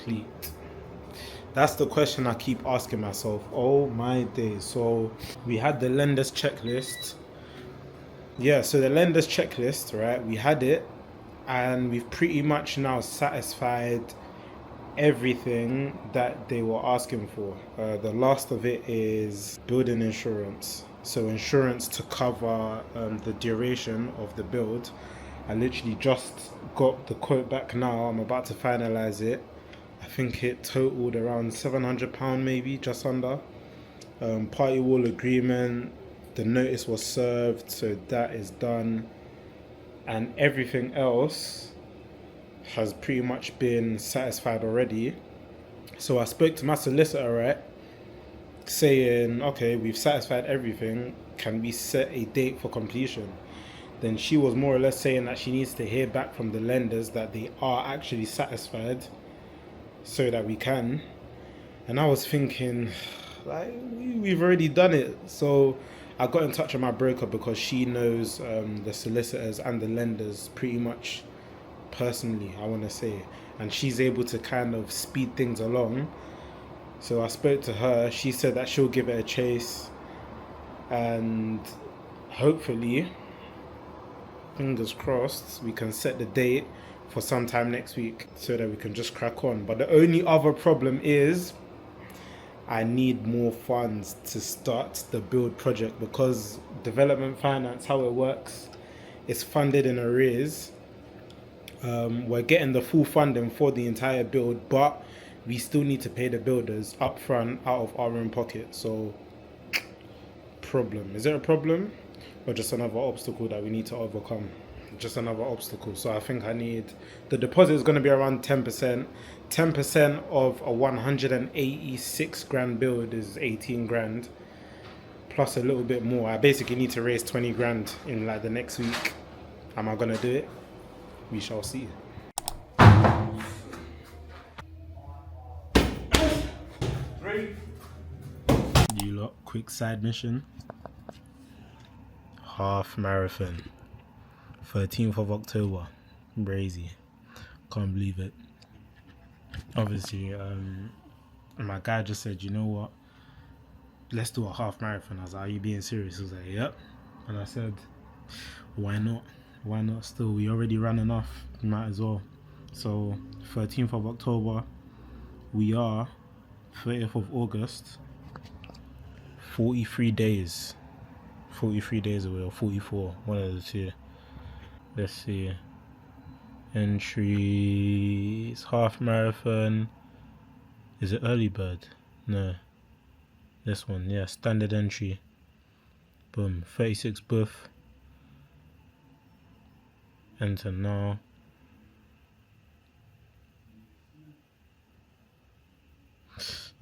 complete? That's the question I keep asking myself. Oh my days. So we had the lender's checklist. Yeah, so the lender's checklist, right? We had it, and we've pretty much now satisfied everything that they were asking for. The last of it is building insurance. So insurance to cover the duration of the build. I literally just got the quote back now. I'm about to finalize it. I think it totaled around £700 maybe, just under. Party wall agreement, the notice was served, so that is done. And everything else has pretty much been satisfied already. So I spoke to my solicitor, right, saying, okay, we've satisfied everything, can we set a date for completion? Then she was more or less saying that she needs to hear back from the lenders that they are actually satisfied so that we can. And I was thinking, like, we've already done it. So I got in touch with my broker because she knows the solicitors and the lenders pretty much personally, I want to say, and she's able to kind of speed things along. So I spoke to her. She said that she'll give it a chase, and hopefully, fingers crossed, we can set the date for sometime next week so that we can just crack on. But the only other problem is I need more funds to start the build project, because development finance, how it works, is funded in arrears. We're getting the full funding for the entire build, but we still need to pay the builders up front out of our own pocket. So, problem. Is it a problem or just another obstacle that we need to overcome? Just another obstacle. So I think I need, the deposit is going to be around 10%. 10% of a 186 grand build is 18 grand plus a little bit more. I basically need to raise 20 grand in like the next week. Am I going to do it? We shall see. You lot, quick side mission. Half marathon. 13th of October. Crazy. Can't believe it. Obviously, my guy just said, you know what? Let's do a half marathon. I was like, are you being serious? He was like, yep. And I said, why not? Why not still? We already ran enough. Might as well. So, 13th of October. We are 30th of August. 43 days. 43 days away, or 44. One of the two. Let's see. Entries. Half marathon. Is it early bird? No. This one, yeah. Standard entry. Boom. 36 booth. Enter now.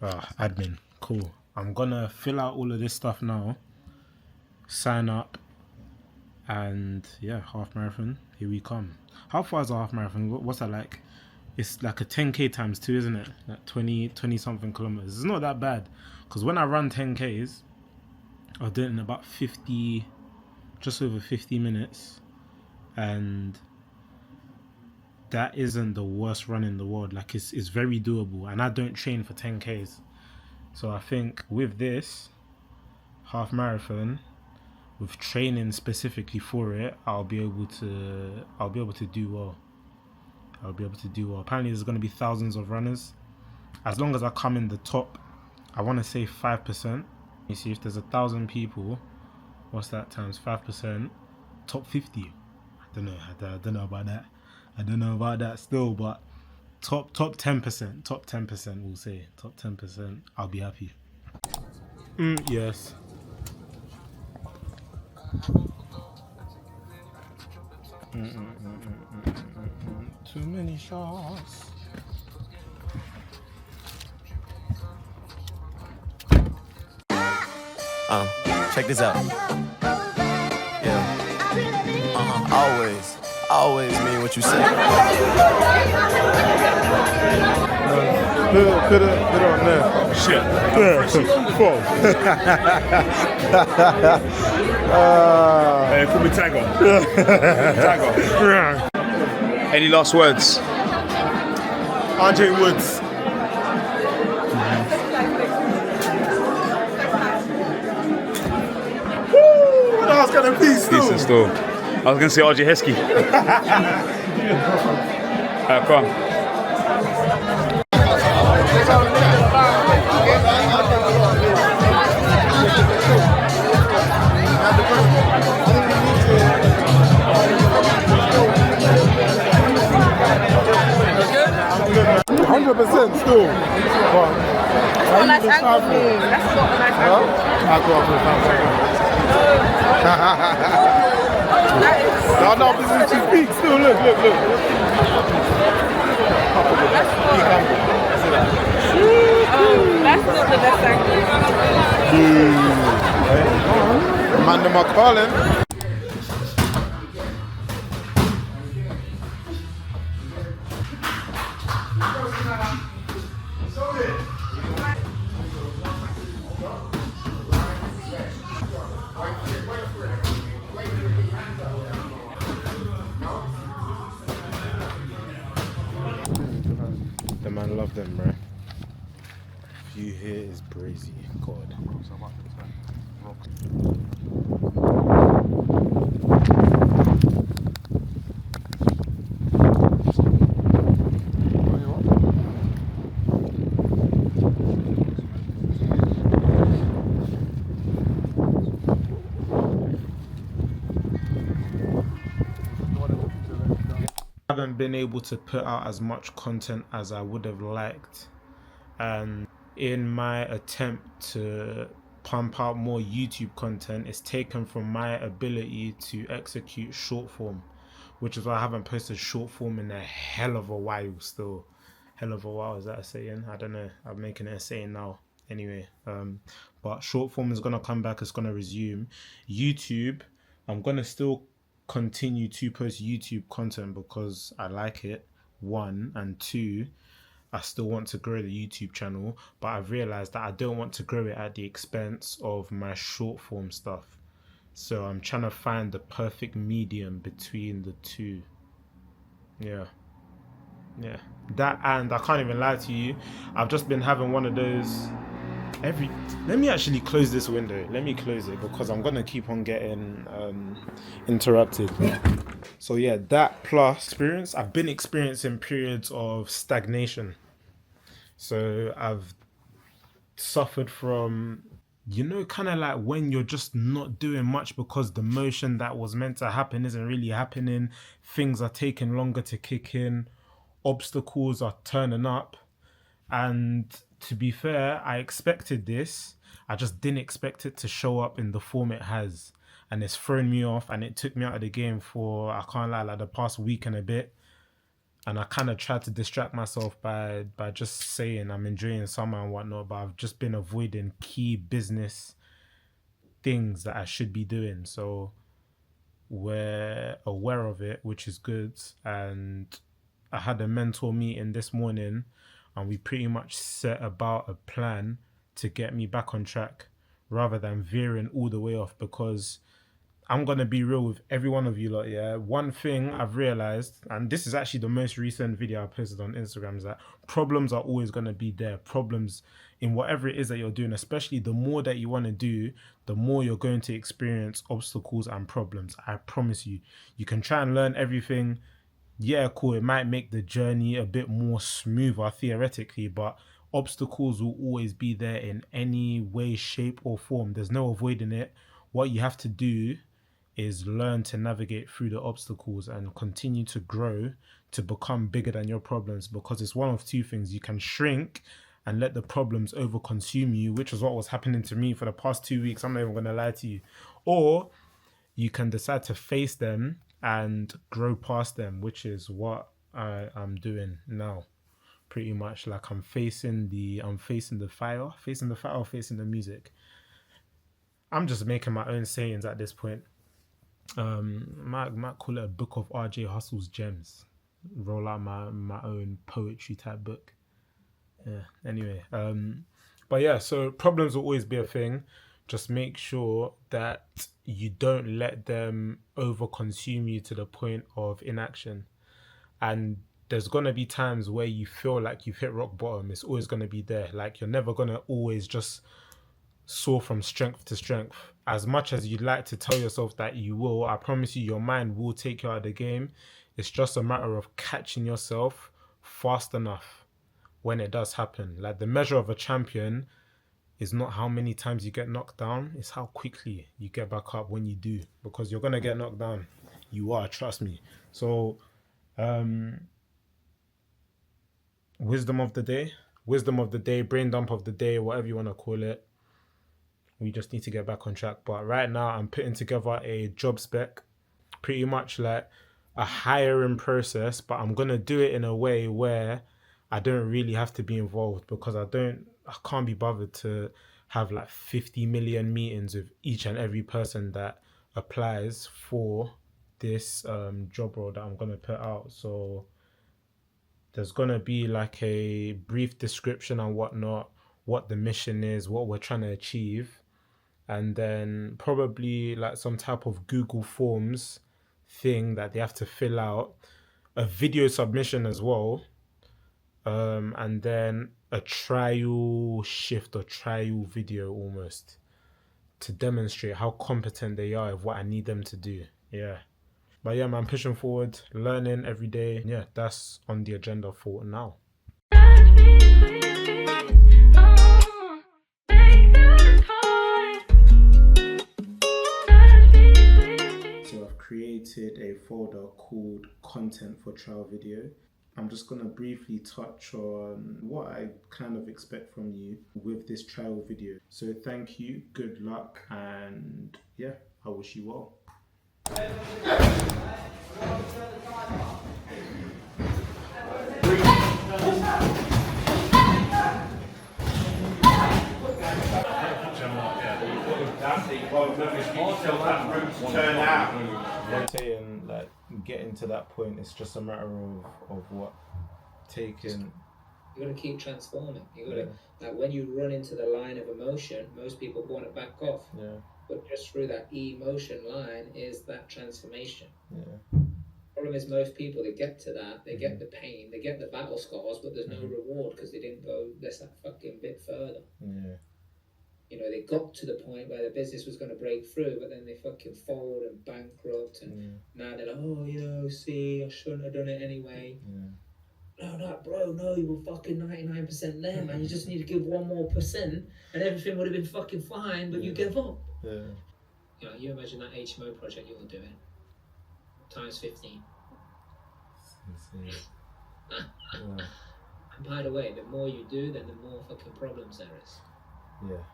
Admin. Cool. I'm gonna fill out all of this stuff now. Sign up. And yeah, half marathon. Here we come. How far is a half marathon? What's that like? It's like a 10k times 2, isn't it? Like 20 something kilometers. It's not that bad. Because when I run 10ks, I was doing it in about 50, just over 50 minutes. And that isn't the worst run in the world. Like it's very doable. And I don't train for 10ks. So I think with this half marathon, with training specifically for it, I'll be able to do well. Apparently there's going to be thousands of runners. As long as I come in the top, I want to say 5%. You see, if there's 1,000 people, what's that times 5%? Top 50. I don't know about that. I don't know about that still, but top 10%. Top 10%, we'll say. Top 10%. I'll be happy. Yes. Too many shots. Check this out. Yeah. Always mean what you say. Put it on there. Shit. Hey, call me Tiger. Tiger. Any last words? RJ Woods, Decent still. I was gonna say RJ Heskey. Come on. %, still. But What a nice angle for you. That's not a nice angle. I grew up with That is. no, but she's peak still. Look. That's not the best angle. Amanda McFarlane. The man love them, bro. View here is brazy. God. I haven't been able to put out as much content as I would have liked, and in my attempt to pump out more YouTube content, it's taken from my ability to execute short form, which is why I haven't posted short form in a hell of a while still. Hell of a while, is that a saying? I don't know, I'm making it a saying now anyway. But short form is gonna come back, it's gonna resume. YouTube, I'm gonna still continue to post YouTube content because I like it, one, and two, I still want to grow the YouTube channel, but I've realized that I don't want to grow it at the expense of my short form stuff. So I'm trying to find the perfect medium between the two. Yeah. That, and I can't even lie to you, I've just been having one of those let me actually close this window. Let me close it because I'm gonna keep on getting interrupted. So yeah, that plus experience, I've been experiencing periods of stagnation. So I've suffered from, kind of like when you're just not doing much because the motion that was meant to happen isn't really happening. Things are taking longer to kick in. Obstacles are turning up. And to be fair, I expected this. I just didn't expect it to show up in the form it has. And it's thrown me off, and it took me out of the game for, I can't lie, like the past week and a bit. And I kind of tried to distract myself by just saying I'm enjoying summer and whatnot, but I've just been avoiding key business things that I should be doing. So we're aware of it, which is good. And I had a mentor meeting this morning, and we pretty much set about a plan to get me back on track rather than veering all the way off, because I'm going to be real with every one of you lot, yeah? One thing I've realized, and this is actually the most recent video I posted on Instagram, is that problems are always going to be there. Problems in whatever it is that you're doing, especially the more that you want to do, the more you're going to experience obstacles and problems. I promise you. You can try and learn everything. Yeah, cool, it might make the journey a bit more smoother theoretically, but obstacles will always be there in any way, shape or form. There's no avoiding it. What you have to do is learn to navigate through the obstacles and continue to grow to become bigger than your problems, because it's one of two things. You can shrink and let the problems overconsume you, which is what was happening to me for the past 2 weeks. I'm not even going to lie to you. Or you can decide to face them and grow past them, which is what I'm doing now. Pretty much, like I'm facing the fire or facing the music. I'm just making my own sayings at this point. Might call it a book of RJ Hustle's gems. Roll out my own poetry type book. Yeah. Anyway, but yeah, so problems will always be a thing. Just make sure that you don't let them overconsume you to the point of inaction. And there's going to be times where you feel like you've hit rock bottom. It's always going to be there. Like, you're never going to always just soar from strength to strength. as much as you'd like to tell yourself that you will, I promise you, your mind will take you out of the game. It's just a matter of catching yourself fast enough when it does happen. Like, the measure of a champion is not how many times you get knocked down, it's how quickly you get back up when you do, because you're going to get knocked down. You are, trust me. So, wisdom of the day, brain dump of the day, whatever you want to call it. We just need to get back on track. But right now, I'm putting together a job spec, pretty much like a hiring process, but I'm going to do it in a way where I don't really have to be involved, because I can't be bothered to have like 50 million meetings with each and every person that applies for this job role that I'm going to put out. So there's going to be like a brief description and whatnot, what the mission is, what we're trying to achieve, and then probably like some type of Google Forms thing that they have to fill out, a video submission as well, and then a trial shift or trial video almost to demonstrate how competent they are of what I need them to do. Yeah. But yeah, man, pushing forward, learning every day. Yeah, that's on the agenda for now. So I've created a folder called Content for Trial Video. I'm just going to briefly touch on what I kind of expect from you with this trial video. So thank you, good luck, and yeah, I wish you well. Saying like getting to that point, it's just a matter of what taking. You gotta keep transforming. You gotta like when you run into the line of emotion, most people want to back off. Yeah. But just through that emotion line is that transformation. Yeah. Problem is most people they get to that, they get the pain, they get the battle scars, but there's no reward because they didn't go that fucking bit further. Yeah. You know, they got to the point where the business was going to break through, but then they fucking fold and bankrupt, and now they're like, oh, you know, see, I shouldn't have done it anyway. No, bro, no, you were fucking 99% there, man. You just need to give 1 more percent, and everything would have been fucking fine, but you give up. Yeah. You know, you imagine that HMO project you're doing, times 15. Yeah. And by the way, the more you do, then the more fucking problems there is. Yeah.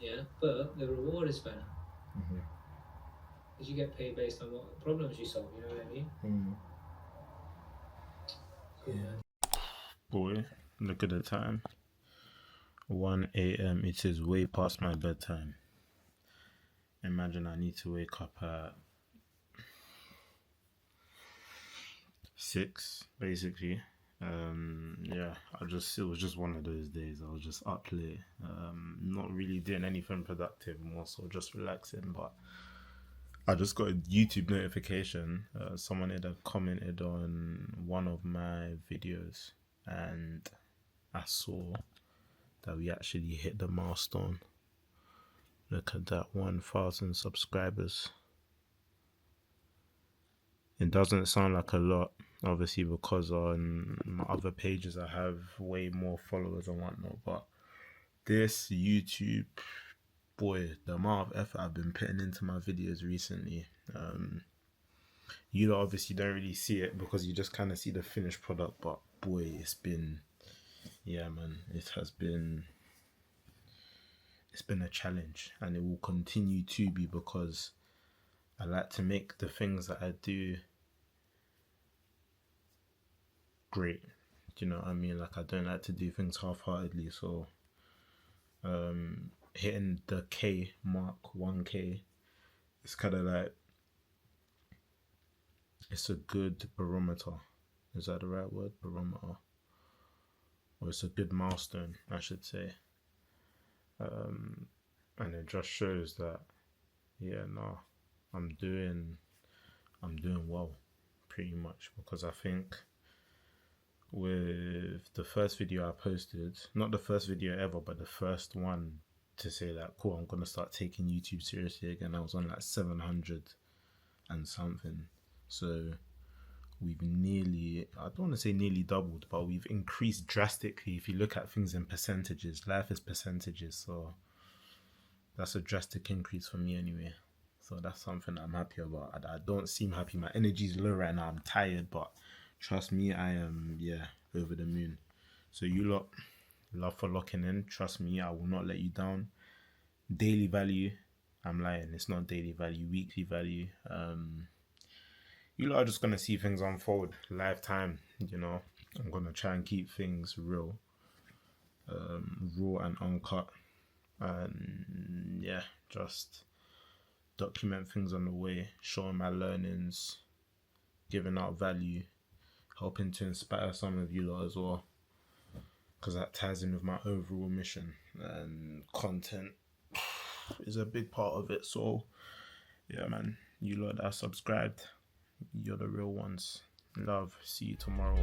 Yeah, but the reward is better. Because you get paid based on what problems you solve, you know what I mean? Yeah. Boy, look at the time. 1 a.m. It is way past my bedtime. Imagine I need to wake up at 6, basically. Yeah, it was just one of those days. I was just up late, not really doing anything productive, more so just relaxing. But I just got a YouTube notification. Someone had commented on one of my videos, and I saw that we actually hit the milestone. Look at that, 1,000 subscribers. It doesn't sound like a lot, obviously, because on my other pages I have way more followers and whatnot, but this YouTube, boy, the amount of effort I've been putting into my videos recently, you obviously don't really see it because you just kind of see the finished product, but boy, it's been a challenge, and it will continue to be, because I like to make the things that I do great. Do you know what I mean? Like, I don't like to do things half-heartedly. So hitting the K mark, 1K, it's kind of like, it's a good barometer. Is that the right word? Barometer. Or it's a good milestone, I should say. And it just shows that, I'm doing well, pretty much, because I think with the first video I posted, not the first video ever, but the first one to say that, cool, I'm gonna start taking YouTube seriously again. I was on like 700 and something. So we've nearly, I don't want to say nearly doubled, but we've increased drastically. If you look at things in percentages, life is percentages. So that's a drastic increase for me anyway. So that's something I'm happy about. I don't seem happy. My energy's low right now. I'm tired, but trust me, I am, over the moon. So you lot, love for locking in. Trust me, I will not let you down. Daily value, I'm lying. It's not daily value, weekly value. You lot are just going to see things unfold. Lifetime, I'm going to try and keep things real. Raw and uncut. And just document things on the way, showing my learnings, giving out value, helping to inspire some of you lot as well, because that ties in with my overall mission, and content is a big part of it. So yeah, man, you lot that are subscribed, you're the real ones. Love, see you tomorrow.